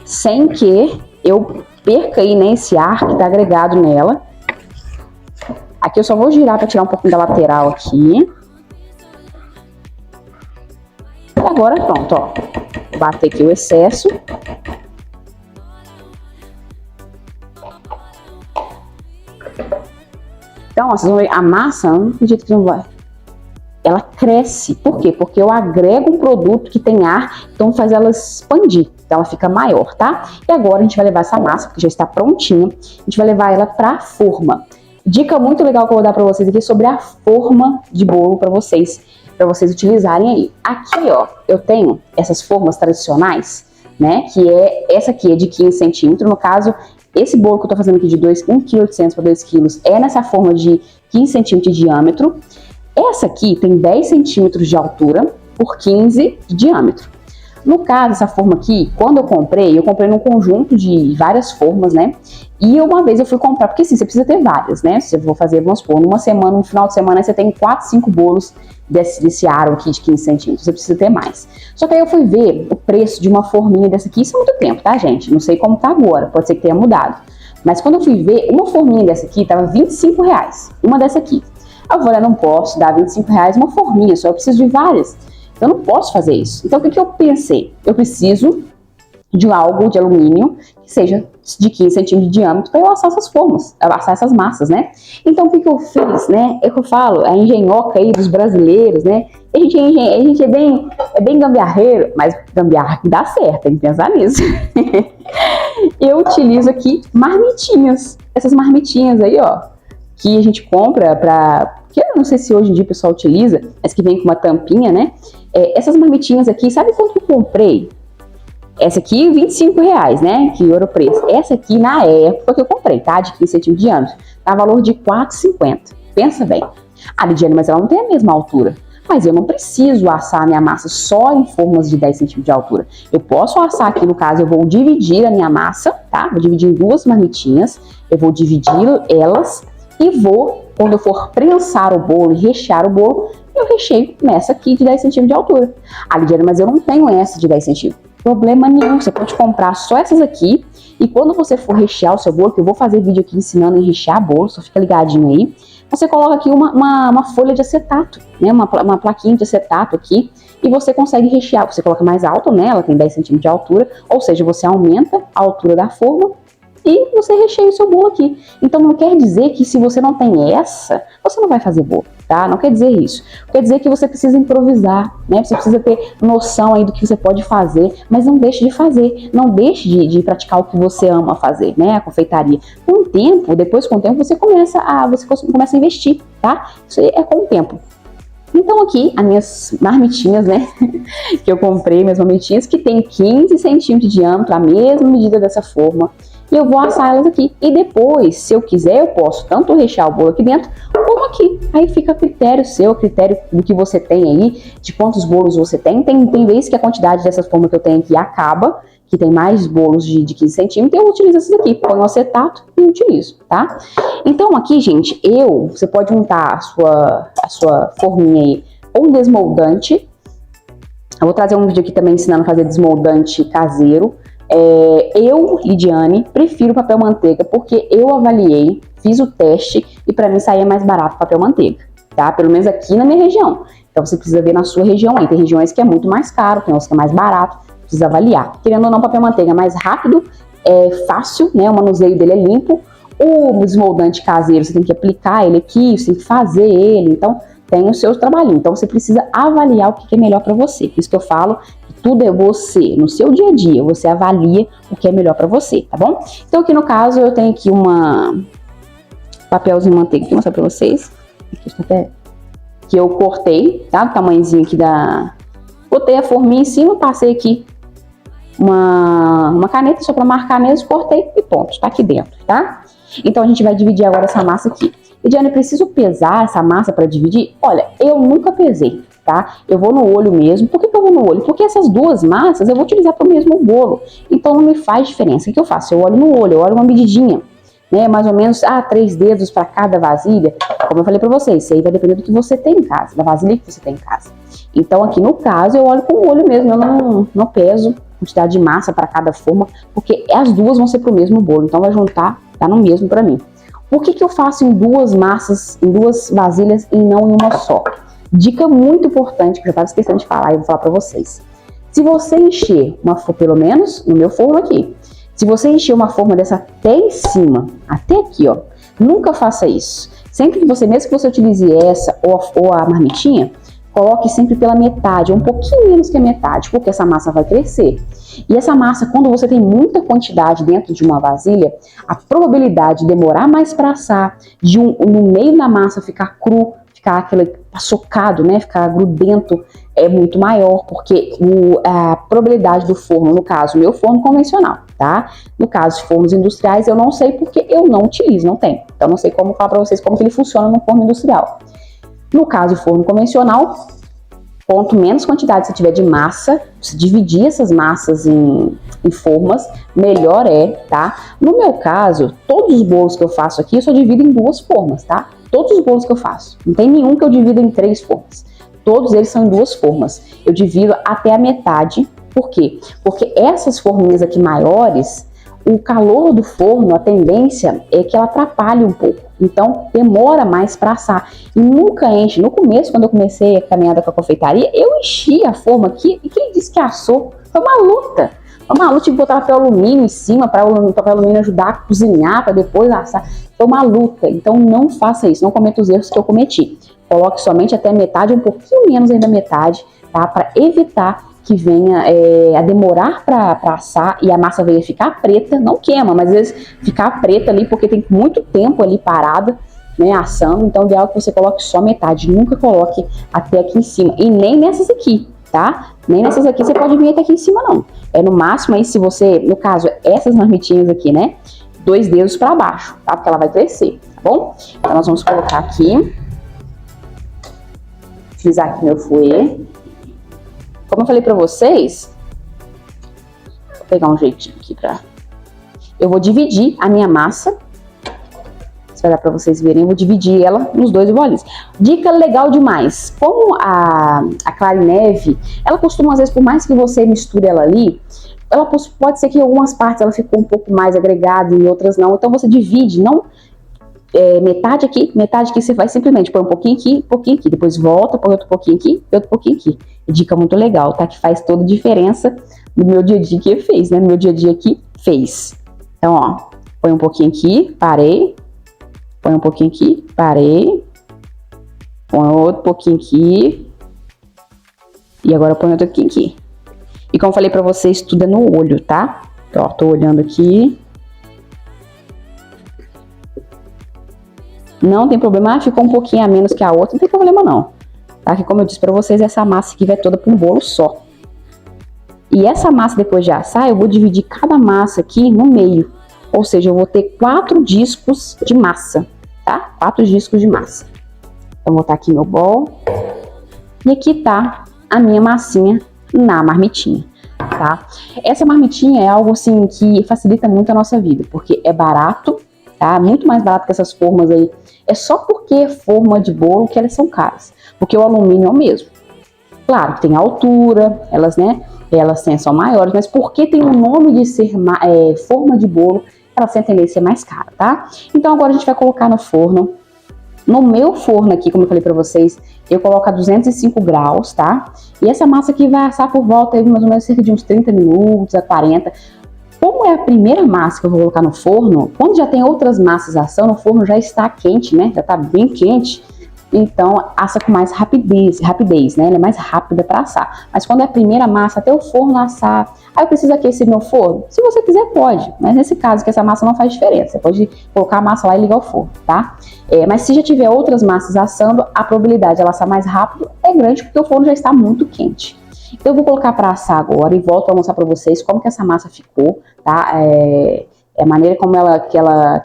sem que eu perca aí, né, esse ar que tá agregado nela. Aqui eu só vou girar para tirar um pouquinho da lateral aqui. E agora pronto, ó. Bater aqui o excesso. Então, ó, vocês vão ver, a massa, não acredito que não vai. Ela cresce. Por quê? Porque eu agrego um produto que tem ar, então faz ela expandir. Então ela fica maior, tá? E agora a gente vai levar essa massa, porque já está prontinha. A gente vai levar ela pra forma. Dica muito legal que eu vou dar pra vocês aqui sobre a forma de bolo pra vocês utilizarem aí. Aqui, ó, eu tenho essas formas tradicionais, né? Que é, essa aqui é de 15 centímetros. No caso, esse bolo que eu tô fazendo aqui de 1,8 kg para 2 kg é nessa forma de 15 centímetros de diâmetro. Essa aqui tem 10 centímetros de altura por 15 de diâmetro. No caso, essa forma aqui, quando eu comprei num conjunto de várias formas, né? E uma vez eu fui comprar, porque assim, você precisa ter várias, né? Se eu vou fazer, vamos supor, numa semana, no final de semana, você tem 4, 5 bolos desse aro aqui de 15 centímetros, você precisa ter mais. Só que aí eu fui ver o preço de uma forminha dessa aqui, isso é muito tempo, tá, gente? Não sei como tá agora, pode ser que tenha mudado. Mas quando eu fui ver, uma forminha dessa aqui tava R$25, uma dessa aqui. Eu falei, não posso dar R$25 uma forminha, só eu preciso de várias. Eu não posso fazer isso. Então, o que eu pensei? Eu preciso de algo de alumínio que seja de 15 centímetros de diâmetro para eu assar essas formas, assar essas massas, né? Então, o que eu fiz, né? É que eu falo, a engenhoca aí dos brasileiros, né? A gente é bem gambiarreiro, mas gambiarra que dá certo, tem que pensar nisso. Eu utilizo aqui marmitinhas. Essas marmitinhas aí, ó, que a gente compra que eu não sei se hoje em dia o pessoal utiliza, mas que vem com uma tampinha, né? Essas marmitinhas aqui, sabe quanto eu comprei? Essa aqui, R$25, né? Que era o preço. Essa aqui, na época que eu comprei, tá? De 15 centímetros de diâmetro, tá valor de R$4,50. Pensa bem. Ah, Lidiane, mas ela não tem a mesma altura. Mas eu não preciso assar a minha massa só em formas de 10 centímetros de altura. Eu posso assar aqui, no caso, eu vou dividir a minha massa, tá? Vou dividir em duas marmitinhas. Eu vou dividir elas e vou, quando eu for prensar o bolo e rechear o bolo, eu recheio nessa aqui de 10 centímetros de altura. Ah, Lidiane, mas eu não tenho essa de 10 centímetros. Problema nenhum, você pode comprar só essas aqui. E quando você for rechear o seu bolo, que eu vou fazer vídeo aqui ensinando a rechear bolo, só fica ligadinho aí. Você coloca aqui uma folha de acetato, né? Uma plaquinha de acetato aqui. E você consegue rechear. Você coloca mais alto, né? Ela tem 10 centímetros de altura. Ou seja, você aumenta a altura da forma e você recheia o seu bolo aqui. Então não quer dizer que se você não tem essa, você não vai fazer bolo, tá? Não quer dizer isso. Quer dizer que você precisa improvisar, né? Você precisa ter noção aí do que você pode fazer, mas não deixe de fazer. Não deixe de praticar o que você ama fazer, né? A confeitaria. Com o tempo, depois com o tempo, você começa a investir, tá? Isso aí é com o tempo. Então aqui, as minhas marmitinhas, né, que eu comprei, minhas marmitinhas, que tem 15 centímetros de diâmetro, a mesma medida dessa forma, e eu vou assar elas aqui. E depois, se eu quiser, eu posso tanto rechear o bolo aqui dentro, como aqui. Aí fica a critério seu, a critério do que você tem aí, de quantos bolos você tem. Tem vezes que a quantidade dessas formas que eu tenho aqui acaba, que tem mais bolos de 15 centímetros, eu utilizo essas aqui, ponho o acetato e utilizo, tá? Então aqui, gente, você pode untar a sua forminha aí com um desmoldante. Eu vou trazer um vídeo aqui também ensinando a fazer desmoldante caseiro. Eu, Lidiane, prefiro papel manteiga porque eu avaliei, fiz o teste e pra mim saía mais barato papel manteiga, tá? Pelo menos aqui na minha região. Então você precisa ver na sua região aí. Tem regiões que é muito mais caro, tem outras que é mais barato. Precisa avaliar. Querendo ou não, papel manteiga é mais rápido, é fácil, né? O manuseio dele é limpo. O desmoldante caseiro, você tem que aplicar ele aqui, você tem que fazer ele. Então, tem o seu trabalhinho. Então, você precisa avaliar o que é melhor para você. Por isso que eu falo que tudo é você, no seu dia a dia, você avalia o que é melhor para você, tá bom? Então, aqui no caso, eu tenho aqui papelzinho manteiga, vou mostrar para vocês. Que eu cortei, tá? O tamanhozinho aqui Botei a forminha em cima, passei aqui uma caneta só para marcar mesmo, cortei e ponto, tá aqui dentro, tá? Então a gente vai dividir agora essa massa aqui. E Diana, eu preciso pesar essa massa para dividir? Olha, eu nunca pesei, tá? Eu vou no olho mesmo. Por que eu vou no olho? Porque essas duas massas eu vou utilizar para o mesmo bolo. Então não me faz diferença. O que eu faço? Eu olho no olho, eu olho uma medidinha, né? Mais ou menos 3 dedos para cada vasilha. Como eu falei para vocês, isso aí vai depender do que você tem em casa, da vasilha que você tem em casa. Então aqui no caso eu olho com o olho mesmo, eu não peso quantidade de massa para cada forma, porque as duas vão ser para o mesmo bolo. Então vai juntar, tá no mesmo para mim. Por que eu faço em duas massas, em duas vasilhas e não em uma só? Dica muito importante que eu já estava esquecendo de falar e vou falar para vocês. Se você encher uma forma, pelo menos no meu forno aqui, se você encher uma forma dessa até em cima, até aqui, ó, nunca faça isso. Sempre que você, mesmo que você utilize essa ou a marmitinha, coloque sempre pela metade, um pouquinho menos que a metade, porque essa massa vai crescer. E essa massa, quando você tem muita quantidade dentro de uma vasilha, a probabilidade de demorar mais para assar, no meio da massa ficar cru, ficar aquele socado, né, ficar grudento, é muito maior, porque a probabilidade do forno, no caso, meu forno convencional, tá? No caso de fornos industriais, eu não sei porque eu não utilizo, não tenho. Então, não sei como falar para vocês como que ele funciona no forno industrial. No caso de forno convencional, quanto menos quantidade você tiver de massa, se dividir essas massas em formas, melhor é, tá? No meu caso, todos os bolos que eu faço aqui, eu só divido em 2 formas, tá? Todos os bolos que eu faço. Não tem nenhum que eu divido em 3 formas. Todos eles são em 2 formas. Eu divido até a metade. Por quê? Porque essas forminhas aqui maiores, o calor do forno, a tendência é que ela atrapalhe um pouco. Então, demora mais para assar. E nunca enche. No começo, quando eu comecei a caminhada com a confeitaria, eu enchi a forma aqui. E quem disse que assou? Foi uma luta. Foi uma luta de botar papel alumínio em cima para o papel alumínio ajudar a cozinhar, para depois assar. Foi uma luta. Então, não faça isso. Não cometa os erros que eu cometi. Coloque somente até a metade, um pouquinho menos ainda da metade, tá? Para evitar que venha a demorar para assar e a massa venha ficar preta, não queima, mas às vezes ficar preta ali porque tem muito tempo ali parada, né, assando. Então, o ideal é que você coloque só metade, nunca coloque até aqui em cima, e nem nessas aqui, tá? Nem nessas aqui você pode vir até aqui em cima, não. É no máximo aí, se você, no caso, essas marmitinhas aqui, né, 2 dedos para baixo, tá? Porque ela vai crescer, tá bom? Então, nós vamos colocar aqui, utilizar aqui meu fouet. Como eu falei pra vocês, vou pegar um jeitinho aqui eu vou dividir a minha massa. Isso vai dar pra vocês verem. Eu vou dividir ela nos 2 bolinhos. Dica legal demais. Como a clara em neve, ela costuma, às vezes, por mais que você misture ela ali, ela pode ser que em algumas partes ela ficou um pouco mais agregada e em outras não. Então você divide, não... metade aqui, você vai simplesmente pôr um pouquinho aqui, depois volta, põe outro pouquinho aqui e outro pouquinho aqui. Dica muito legal, tá? Que faz toda a diferença no meu dia a dia que fez, né? No meu dia a dia aqui fez. Então, ó, põe um pouquinho aqui, parei, põe um pouquinho aqui, parei, põe outro pouquinho aqui e agora põe outro pouquinho aqui. E como eu falei pra vocês, tudo é no olho, tá? Então, ó, tô olhando aqui. Não tem problema, ficou um pouquinho a menos que a outra, não tem problema não. Tá? Que como eu disse pra vocês, essa massa aqui vai toda para um bolo só. E essa massa, depois de assar, eu vou dividir cada massa aqui no meio. Ou seja, eu vou ter 4 discos de massa, tá? 4 discos de massa. Então, vou botar aqui meu bol. E aqui tá a minha massinha na marmitinha, tá? Essa marmitinha é algo, assim, que facilita muito a nossa vida, porque é barato, tá? Muito mais barato que essas formas aí. É só porque é forma de bolo que elas são caras. Porque o alumínio é o mesmo. Claro que tem altura, elas, né? Elas são maiores, mas porque tem o nome de ser forma de bolo, elas têm a tendência a ser mais cara, tá? Então agora a gente vai colocar no forno. No meu forno aqui, como eu falei pra vocês, eu coloco a 205 graus, tá? E essa massa aqui vai assar por volta aí, mais ou menos cerca de uns 30 minutos a 40. Como é a primeira massa que eu vou colocar no forno, quando já tem outras massas assando, o forno já está quente, né? Já está bem quente. Então, assa com mais rapidez, né? Ela é mais rápida para assar. Mas quando é a primeira massa, até o forno assar, aí eu preciso aquecer meu forno? Se você quiser, pode. Mas nesse caso, que essa massa não faz diferença. Você pode colocar a massa lá e ligar o forno, tá? Mas se já tiver outras massas assando, a probabilidade de ela assar mais rápido é grande, porque o forno já está muito quente. Então eu vou colocar para assar agora e volto a mostrar para vocês como que essa massa ficou, tá? A maneira como que ela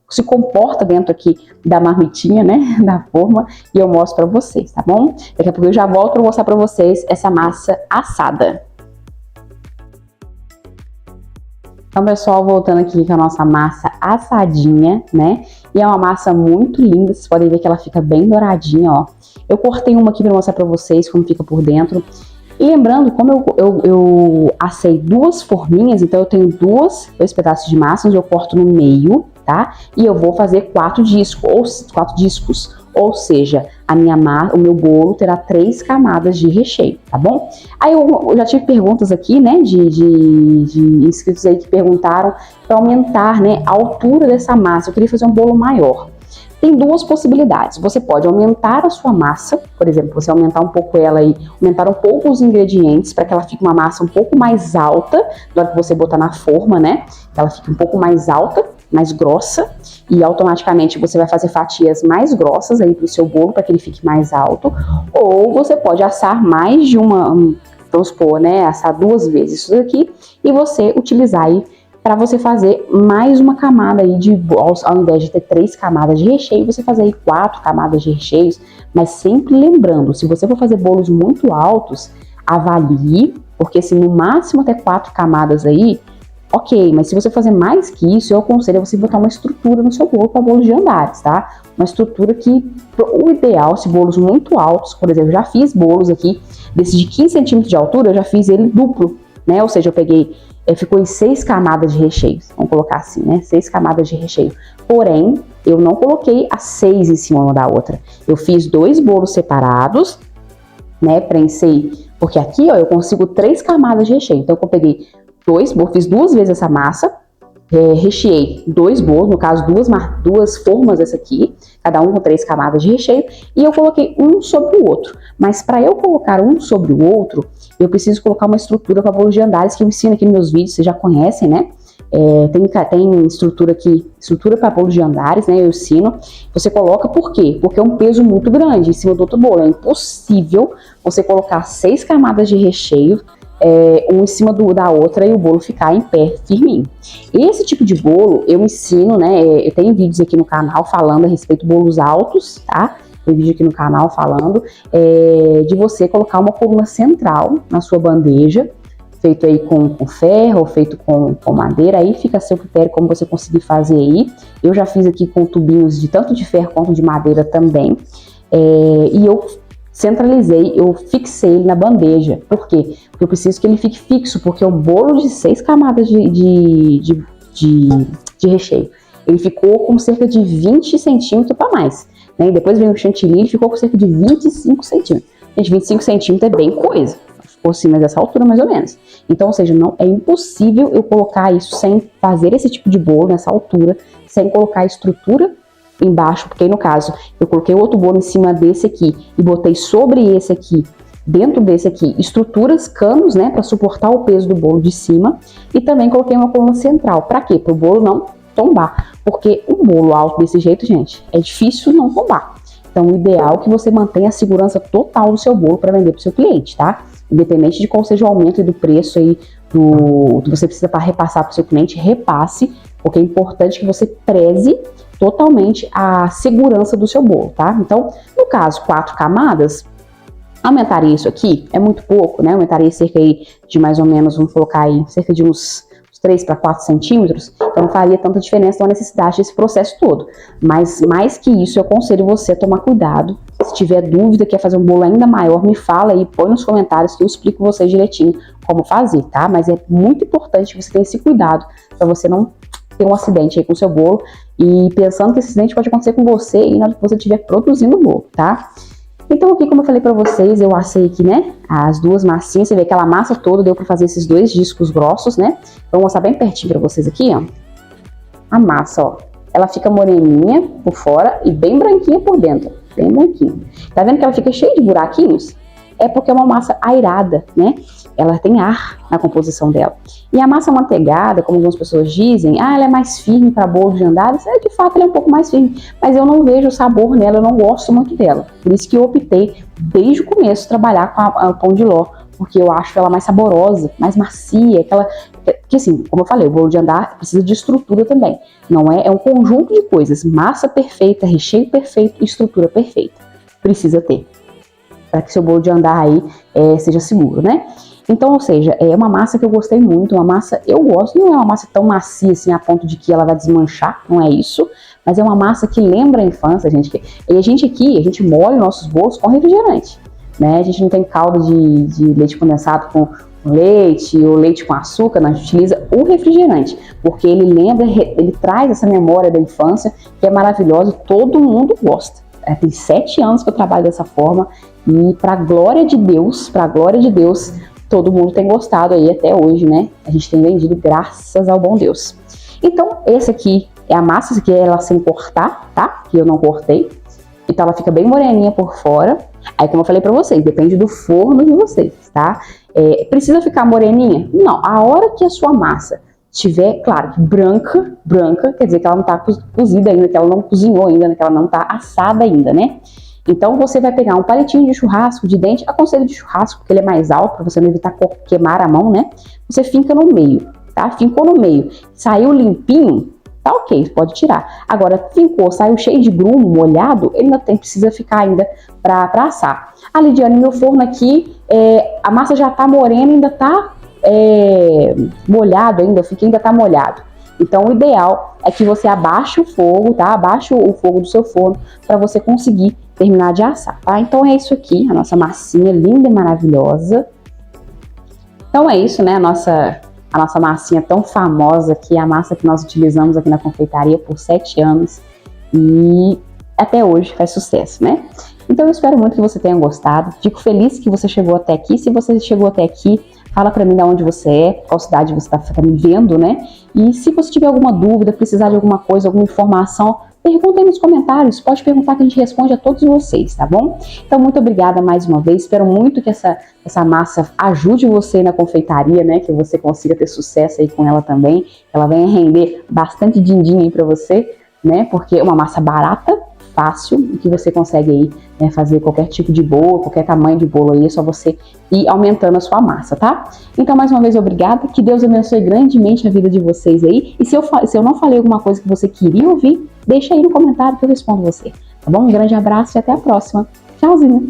se comporta dentro aqui da marmitinha, né, da forma, e eu mostro para vocês, tá bom? Daqui a pouco eu já volto para mostrar para vocês essa massa assada. Então, pessoal, voltando aqui com a nossa massa assadinha, né? E é uma massa muito linda, vocês podem ver que ela fica bem douradinha, ó. Eu cortei uma aqui para mostrar para vocês como fica por dentro. E lembrando, como eu assei duas forminhas, então eu tenho dois pedaços de massa, onde eu corto no meio, tá? E eu vou fazer 4 discos, ou seja, o meu bolo terá 3 camadas de recheio, tá bom? Aí eu já tive perguntas aqui, né, de inscritos aí que perguntaram para aumentar, né, a altura dessa massa. Eu queria fazer um bolo maior. Tem 2 possibilidades. Você pode aumentar a sua massa, por exemplo, você aumentar um pouco ela e aumentar um pouco os ingredientes para que ela fique uma massa um pouco mais alta, na hora que você botar na forma, né? Ela fique um pouco mais alta, mais grossa, e automaticamente você vai fazer fatias mais grossas aí pro seu bolo para que ele fique mais alto. Ou você pode assar mais de vamos supor, né? Assar 2 vezes isso daqui e você utilizar aí para você fazer mais uma camada aí ao invés de ter 3 camadas de recheio, você fazer aí 4 camadas de recheios, mas sempre lembrando, se você for fazer bolos muito altos, avalie, porque se no máximo até 4 camadas aí, ok, mas se você fazer mais que isso, eu aconselho você botar uma estrutura no seu bolo para bolos de andares, tá? Uma estrutura que, o ideal, se bolos muito altos, por exemplo, eu já fiz bolos aqui, desse de 15 centímetros de altura, eu já fiz ele duplo, né? Ou seja, eu peguei ficou em 6 camadas de recheio, vamos colocar assim, né? 6 camadas de recheio. Porém, eu não coloquei as 6 em cima uma da outra. Eu fiz 2 bolos separados, né? Prensei, porque aqui, ó, eu consigo 3 camadas de recheio. Então, eu peguei 2 bolos, fiz 2 vezes essa massa, recheei 2 bolos, no caso 2 formas dessa aqui, cada um com 3 camadas de recheio, e eu coloquei um sobre o outro. Mas para eu colocar um sobre o outro, eu preciso colocar uma estrutura para bolos de andares, que eu ensino aqui nos meus vídeos, vocês já conhecem, né? Tem estrutura aqui, estrutura para bolos de andares, né? Eu ensino. Você coloca por quê? Porque é um peso muito grande em cima do outro bolo. É impossível você colocar 6 camadas de recheio, um em cima da outra e o bolo ficar em pé, firminho. Esse tipo de bolo eu ensino, né? Eu tenho vídeos aqui no canal falando a respeito de bolos altos, tá? Tem vídeo aqui no canal falando de você colocar uma coluna central na sua bandeja, feito aí com ferro ou feito com madeira, aí fica a seu critério como você conseguir fazer aí. Eu já fiz aqui com tubinhos de tanto de ferro quanto de madeira também, e eu centralizei, eu fixei ele na bandeja. Por quê? Porque eu preciso que ele fique fixo, porque o bolo de 6 camadas de recheio, ele ficou com cerca de 20 centímetros para mais, né? E depois veio o chantilly e ficou com cerca de 25 centímetros. Gente, 25 centímetros é bem coisa. Ficou assim, mas essa altura mais ou menos. Então, ou seja, não é impossível eu colocar isso sem fazer esse tipo de bolo nessa altura, sem colocar a estrutura embaixo, porque aí no caso eu coloquei outro bolo em cima desse aqui e botei sobre esse aqui, dentro desse aqui, estruturas, canos, né, para suportar o peso do bolo de cima, e também coloquei uma coluna central. Para quê? Para o bolo não tombar, porque um bolo alto desse jeito, gente, é difícil não tombar. Então, o ideal é que você mantenha a segurança total do seu bolo para vender para o seu cliente, tá? Independente de qual seja o aumento do preço aí que você precisa para repassar para o seu cliente, repasse, porque é importante que você preze totalmente a segurança do seu bolo, tá? Então, no caso, 4 camadas, aumentaria isso aqui? É muito pouco, né? Aumentaria cerca aí de mais ou menos, vamos colocar aí, cerca de uns 3 para 4 centímetros, então não faria tanta diferença na necessidade desse processo todo. Mas mais que isso, eu aconselho você a tomar cuidado. Se tiver dúvida, quer fazer um bolo ainda maior, me fala aí, põe nos comentários que eu explico você direitinho como fazer, tá? Mas é muito importante que você tenha esse cuidado para você não ter um acidente aí com o seu bolo, e pensando que esse acidente pode acontecer com você e na hora que você estiver produzindo o bolo, tá? Então aqui, como eu falei pra vocês, eu assei aqui, né, as 2 massinhas. Você vê aquela massa toda, deu pra fazer esses 2 discos grossos, né? Então, vou mostrar bem pertinho pra vocês aqui, ó. A massa, ó, ela fica moreninha por fora e bem branquinha por dentro, bem branquinha. Tá vendo que ela fica cheia de buraquinhos? É porque é uma massa airada, né? Ela tem ar na composição dela. E a massa manteigada, como algumas pessoas dizem, ela é mais firme para bolo de andares. De fato, ela é um pouco mais firme, mas eu não vejo o sabor nela, eu não gosto muito dela. Por isso que eu optei, desde o começo, trabalhar com o pão de ló, porque eu acho ela mais saborosa, mais macia, aquela... Que assim, como eu falei, o bolo de andar precisa de estrutura também. Não é, é um conjunto de coisas, massa perfeita, recheio perfeito e estrutura perfeita. Precisa ter, para que seu bolo de andar aí seja seguro, né? Então, ou seja, é uma massa que eu gostei muito, uma massa, eu gosto, não é uma massa tão macia assim a ponto de que ela vai desmanchar, não é isso, mas é uma massa que lembra a infância, gente. E a gente aqui, a gente molha nossos bolos com refrigerante, né? A gente não tem calda de leite condensado com leite ou leite com açúcar, a gente utiliza o refrigerante, porque ele lembra, ele traz essa memória da infância que é maravilhosa, todo mundo gosta. Tem 7 anos que eu trabalho dessa forma e para glória de Deus, todo mundo tem gostado aí até hoje, né? A gente tem vendido graças ao bom Deus. Então, esse aqui é a massa, essa aqui é ela sem cortar, tá? Que eu não cortei. Então ela fica bem moreninha por fora. Aí, como eu falei pra vocês, depende do forno de vocês, tá? Precisa ficar moreninha? Não. A hora que a sua massa tiver, claro, branca, quer dizer que ela não tá cozida ainda, que ela não cozinhou ainda, né? Que ela não tá assada ainda, né? Então você vai pegar um palitinho de churrasco de dente, aconselho de churrasco, porque ele é mais alto, para você não evitar queimar a mão, né? Você finca no meio, tá? Fincou no meio, saiu limpinho, tá ok, pode tirar. Agora, fincou, saiu cheio de grumo, molhado, ele ainda precisa ficar ainda para assar. A Lidiane, meu forno aqui, a massa já tá morena, ainda tá molhado ainda, ainda tá molhado. Então, o ideal é que você abaixe o fogo, tá? Abaixe o fogo do seu forno para você conseguir terminar de assar, tá? Então, é isso aqui, a nossa massinha linda e maravilhosa. Então, é isso, né? A nossa massinha tão famosa, que é a massa que nós utilizamos aqui na confeitaria por 7 anos e até hoje faz sucesso, né? Então, eu espero muito que você tenha gostado. Fico feliz que você chegou até aqui. Se você chegou até aqui, fala pra mim de onde você é, qual cidade você tá me vendo, né? E se você tiver alguma dúvida, precisar de alguma coisa, alguma informação, pergunta aí nos comentários, pode perguntar que a gente responde a todos vocês, tá bom? Então, muito obrigada mais uma vez, espero muito que essa massa ajude você na confeitaria, né? Que você consiga ter sucesso aí com ela também, que ela venha render bastante din-din aí pra você, né? Porque é uma massa barata, fácil, e que você consegue aí, né, fazer qualquer tipo de bolo, qualquer tamanho de bolo aí, é só você ir aumentando a sua massa, tá? Então, mais uma vez, obrigada, que Deus abençoe grandemente a vida de vocês aí, e se eu não falei alguma coisa que você queria ouvir, deixa aí no comentário que eu respondo você, tá bom? Um grande abraço e até a próxima. Tchauzinho!